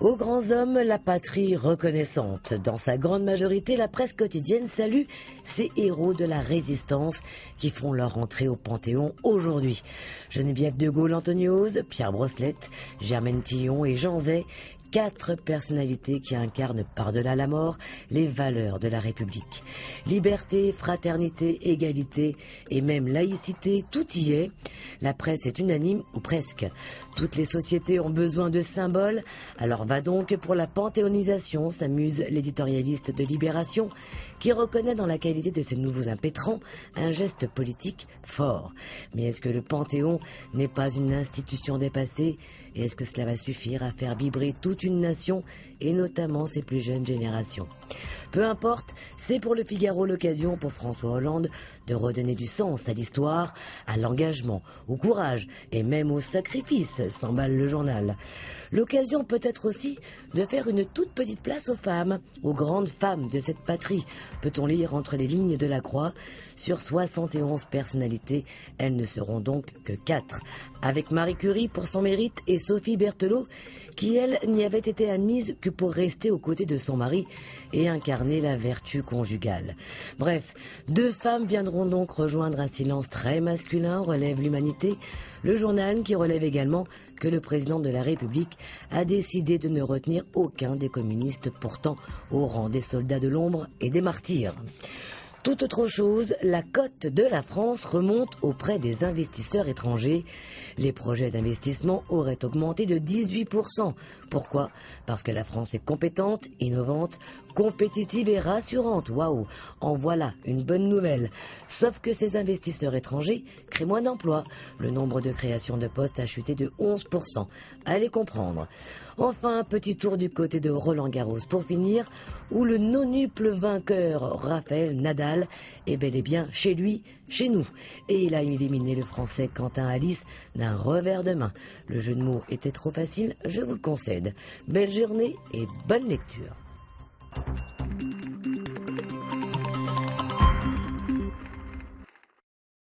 Aux grands hommes, la patrie reconnaissante. Dans sa grande majorité, la presse quotidienne salue ces héros de la résistance qui font leur entrée au Panthéon aujourd'hui. Geneviève de Gaulle-Antoniose, Pierre Brosselette, Germaine Tillon et Jean Zay, 4 personnalités qui incarnent par-delà la mort les valeurs de la République. Liberté, fraternité, égalité et même laïcité, tout y est. La presse est unanime, ou presque. Toutes les sociétés ont besoin de symboles, alors va donc pour la panthéonisation, s'amuse l'éditorialiste de Libération, qui reconnaît dans la qualité de ces nouveaux impétrants un geste politique fort. Mais est-ce que le Panthéon n'est pas une institution dépassée ? Et est-ce que cela va suffire à faire vibrer toute une nation, et notamment ses plus jeunes générations ? Peu importe, c'est pour le Figaro l'occasion pour François Hollande de redonner du sens à l'histoire, à l'engagement, au courage et même au sacrifice, s'emballe le journal. L'occasion peut-être aussi de faire une toute petite place aux femmes, aux grandes femmes de cette patrie. Peut-on lire entre les lignes de la Croix ? Sur 71 personnalités, elles ne seront donc que 4. Avec Marie Curie pour son mérite et Sophie Berthelot, qui elle n'y avait été admise que pour rester aux côtés de son mari et incarner la vertu conjugale. Bref, 2 femmes viendront donc rejoindre un silence très masculin, relève l'Humanité, le journal qui relève également que le président de la République a décidé de ne retenir aucun des communistes pourtant au rang des soldats de l'ombre et des martyrs. Tout autre chose, la cote de la France remonte auprès des investisseurs étrangers. Les projets d'investissement auraient augmenté de 18%. Pourquoi ? Parce que la France est compétente, innovante, compétitive et rassurante. Waouh ! En voilà une bonne nouvelle. Sauf que ces investisseurs étrangers créent moins d'emplois. Le nombre de créations de postes a chuté de 11%. Allez comprendre. Enfin, un petit tour du côté de Roland-Garros pour finir, où le nonuple vainqueur Raphaël Nadal est bel et bien chez lui, chez nous. Et il a éliminé le Français Quentin Halys d'un revers de main. Le jeu de mots était trop facile, je vous le concède. Belle journée et bonne lecture.